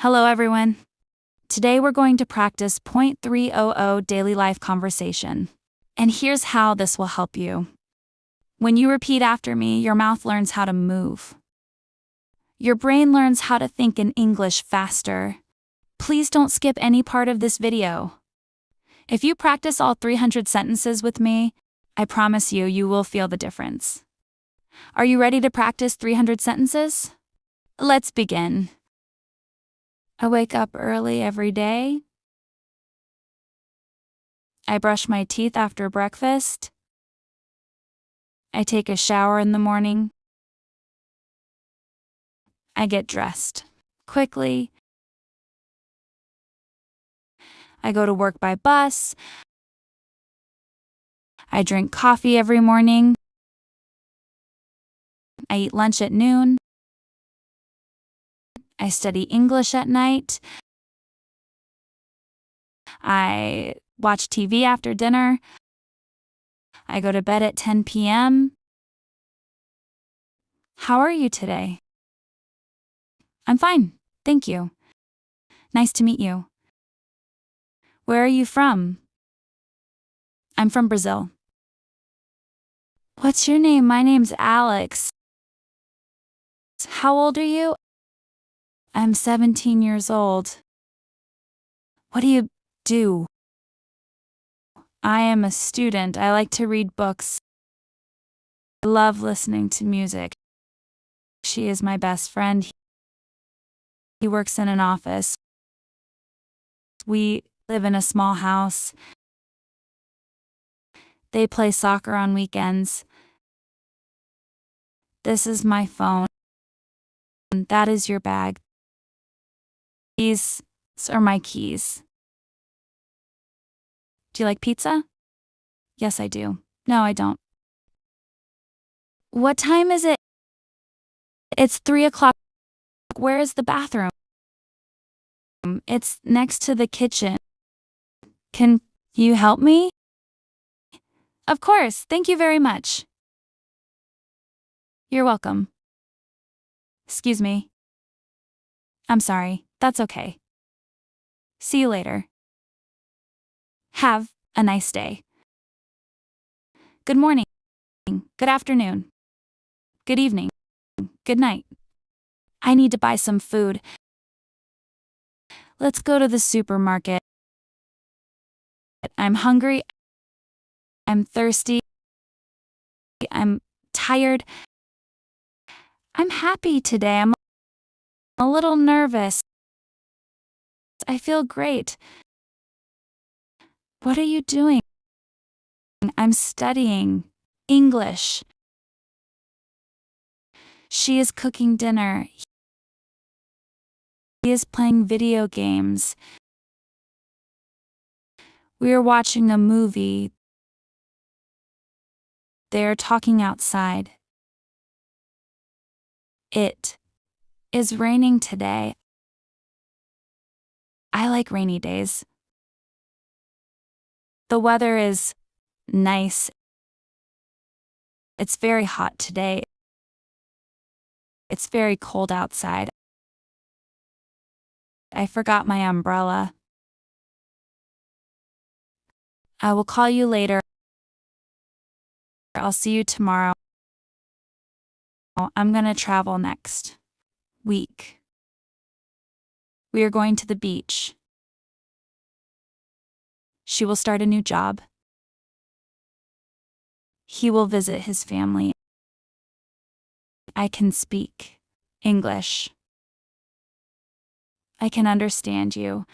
Hello, everyone. Today we're going to practice point 300 daily life conversation. And here's how this will help you. When you repeat after me, your mouth learns how to move. Your brain learns how to think in English faster. Please don't skip any part of this video. If you practice all 300 sentences with me, I promise you will feel the difference. Are you ready to practice 300 sentences? Let's begin. I wake up early every day. I brush my teeth after breakfast. I take a shower in the morning. I get dressed quickly. I go to work by bus. I drink coffee every morning. I eat lunch at noon. I study English at night. I watch TV after dinner. I go to bed at 10 p.m. How are you today? I'm fine, thank you. Nice to meet you. Where are you from? I'm from Brazil. What's your name? My name's Alex. How old are you? I'm 17 years old. What do you do? I am a student. I like to read books. I love listening to music. She is my best friend. He works in an office. We live in a small house. They play soccer on weekends. This is my phone. That is your bag. These are my keys. Do you like pizza? Yes, I do. No, I don't. What time is it? It's 3 o'clock. Where is the bathroom? It's next to the kitchen. Can you help me? Of course, thank you very much. You're welcome. Excuse me. I'm sorry, that's okay. See you later. Have a nice day. Good morning. Good afternoon. Good evening. Good night. I need to buy some food. Let's go to the supermarket. I'm hungry. I'm thirsty. I'm tired. I'm happy today. I'm a little nervous. I feel great. What are you doing? I'm studying English. She is cooking dinner. He is playing video games. We are watching a movie. They are talking outside. It is raining today. I like rainy days. The weather is nice. It's very hot today. It's very cold outside. I forgot my umbrella. I will call you later. I'll see you tomorrow. I'm gonna travel next week. We are going to the beach. She will start a new job. He will visit his family. I can speak English. I can understand you.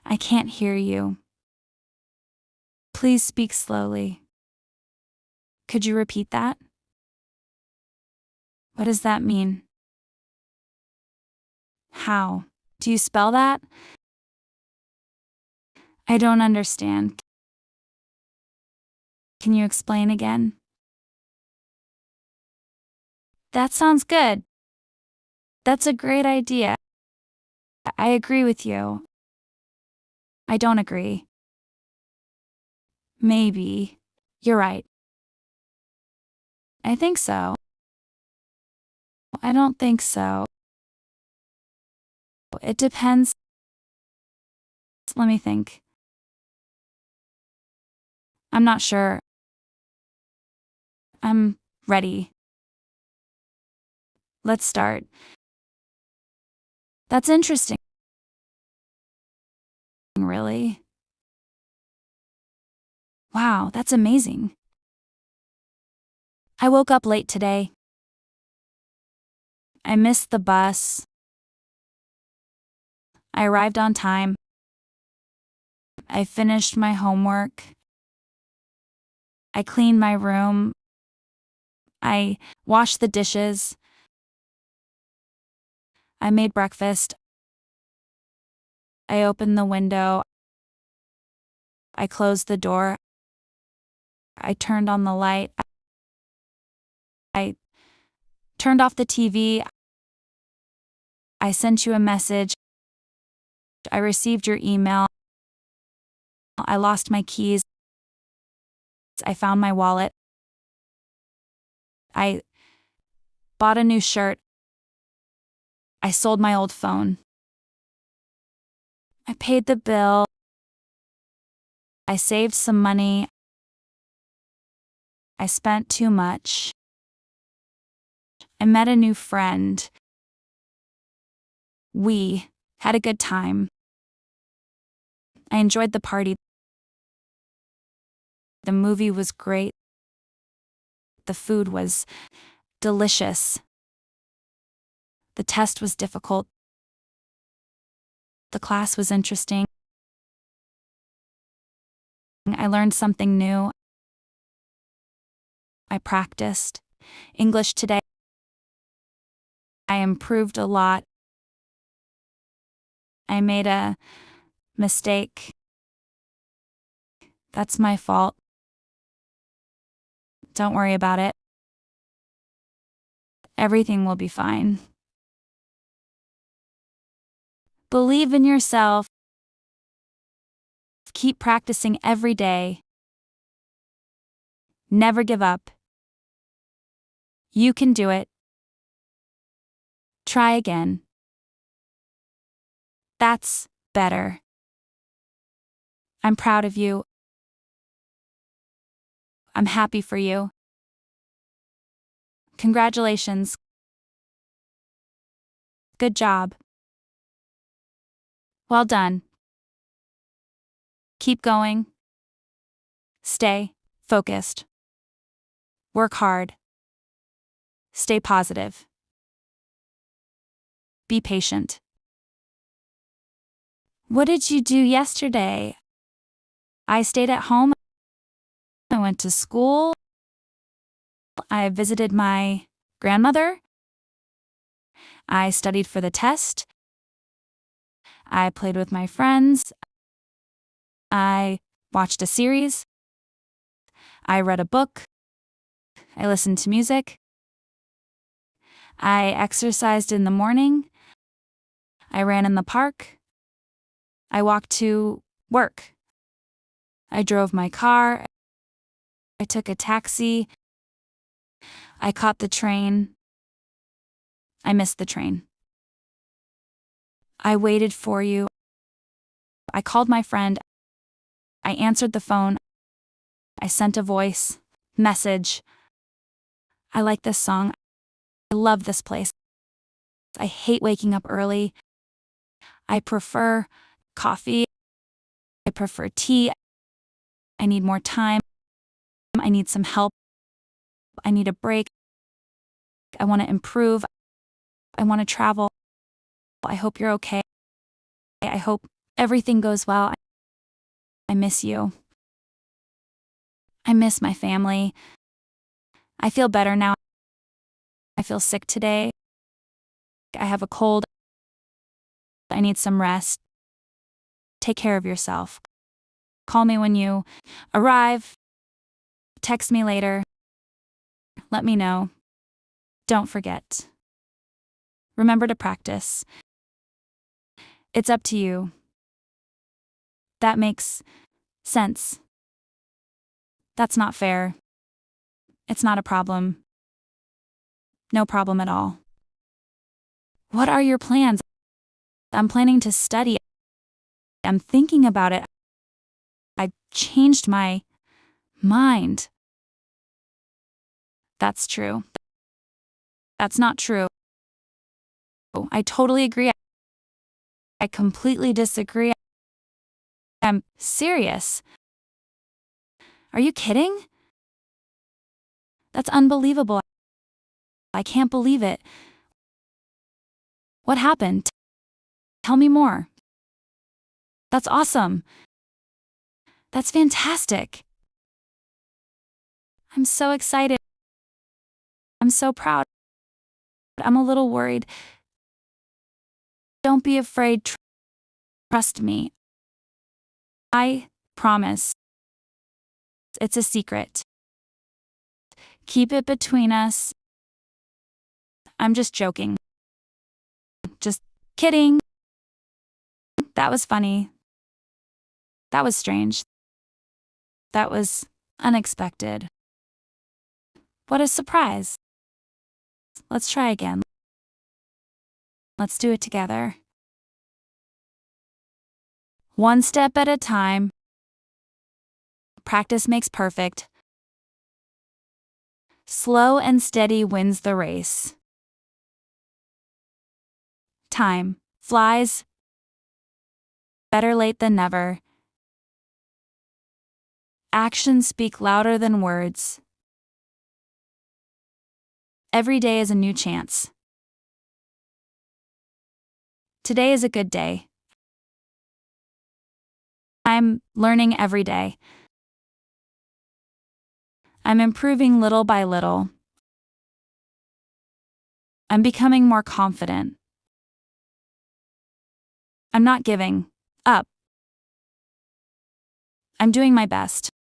I can't hear you. Please speak slowly. Could you repeat that? What does that mean? How? Do you spell that? I don't understand. Can you explain again? That sounds good. That's a great idea. I agree with you. I don't agree. Maybe. You're right. I think so. I don't think so. It depends. Let me think. I'm not sure. I'm ready. Let's start. That's interesting. Really? Wow, that's amazing. I woke up late today. I missed the bus. I arrived on time. I finished my homework. I cleaned my room. I washed the dishes. I made breakfast. I opened the window. I closed the door. I turned on the light. I turned off the TV. I sent you a message. I received your email. I lost my keys. I found my wallet. I bought a new shirt. I sold my old phone. I paid the bill. I saved some money. I spent too much. I met a new friend. We had a good time. I enjoyed the party. The movie was great. The food was delicious. The test was difficult. The class was interesting. I learned something new. I practiced English today. I improved a lot. I made a mistake. That's my fault. Don't worry about it. Everything will be fine. Believe in yourself. Keep practicing every day. Never give up. You can do it. Try again. That's better. I'm proud of you. I'm happy for you. Congratulations. Good job. Well done. Keep going. Stay focused. Work hard. Stay positive. Be patient. What did you do yesterday? I stayed at home. I went to school. I visited my grandmother. I studied for the test. I played with my friends. I watched a series. I read a book. I listened to music. I exercised in the morning. I ran in the park. I walked to work. I drove my car. I took a taxi. I caught the train. I missed the train. I waited for you. I called my friend. I answered the phone. I sent a voice message. I like this song. I love this place. I hate waking up early. I prefer coffee. I prefer tea. I need more time. I need some help. I need a break. I want to improve. I want to travel. I hope you're okay. I hope everything goes well. I miss you. I miss my family. I feel better now. I feel sick today. I have a cold. I need some rest. Take care of yourself. Call me when you arrive. Text me later. Let me know. Don't forget. Remember to practice. It's up to you. That makes sense. That's not fair. It's not a problem. No problem at all. What are your plans? I'm planning to study. I'm thinking about it. I changed my mind. That's true. That's not true. I totally agree. I completely disagree. I'm serious. Are you kidding? That's unbelievable. I can't believe it. What happened? Tell me more. That's awesome. That's fantastic. I'm so excited. I'm so proud. I'm a little worried. Don't be afraid. Trust me. I promise. It's a secret. Keep it between us. I'm just joking. Just kidding. That was funny. That was strange. That was unexpected. What a surprise. Let's try again. Let's do it together. One step at a time. Practice makes perfect. Slow and steady wins the race. Time flies. Better late than never. Actions speak louder than words. Every day is a new chance. Today is a good day. I'm learning every day. I'm improving little by little. I'm becoming more confident. I'm not giving up. I'm doing my best.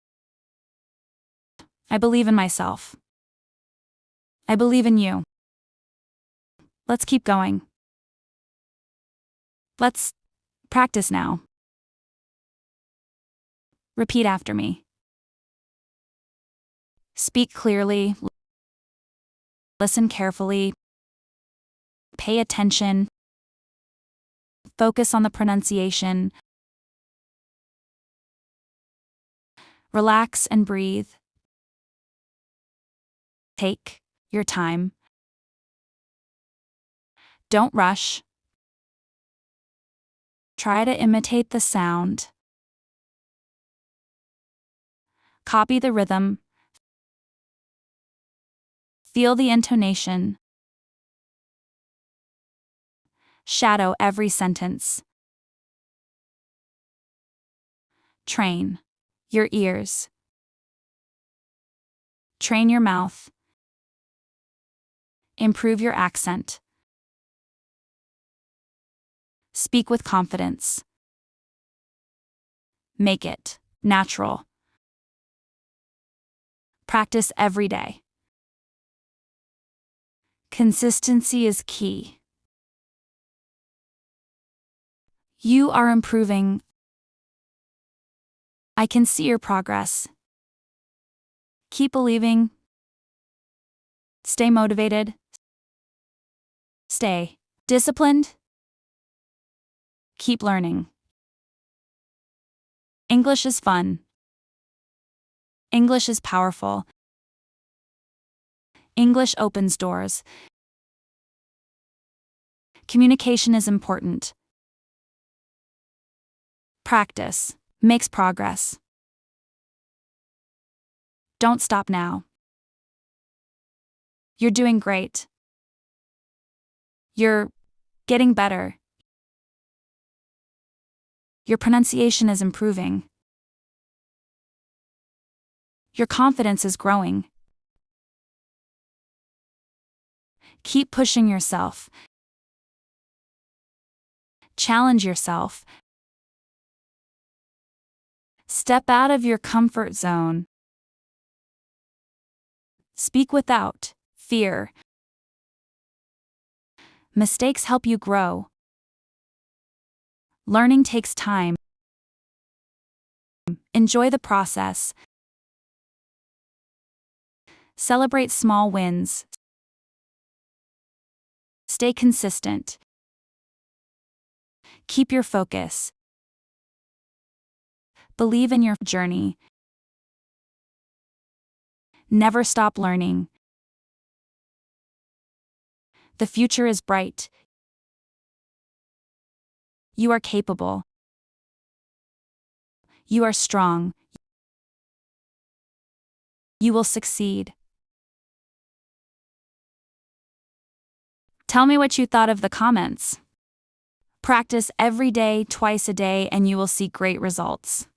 I believe in myself. I believe in you. Let's keep going. Let's practice now. Repeat after me. Speak clearly. Listen carefully. Pay attention. Focus on the pronunciation. Relax and breathe. Take your time. Don't rush. Try to imitate the sound. Copy the rhythm. Feel the intonation. Shadow every sentence. Train your ears. Train your mouth. Improve your accent. Speak with confidence. Make it natural. Practice every day. Consistency is key. You are improving. I can see your progress. Keep believing. Stay motivated. Stay disciplined. Keep learning. English is fun. English is powerful. English opens doors. Communication is important. Practice makes progress. Don't stop now. You're doing great. You're getting better. Your pronunciation is improving. Your confidence is growing. Keep pushing yourself. Challenge yourself. Step out of your comfort zone. Speak without fear. Mistakes help you grow. Learning takes time. Enjoy the process. Celebrate small wins. Stay consistent. Keep your focus. Believe in your journey. Never stop learning. The future is bright. You are capable. You are strong. You will succeed. Tell me what you thought of the comments. Practice every day, twice a day, and you will see great results.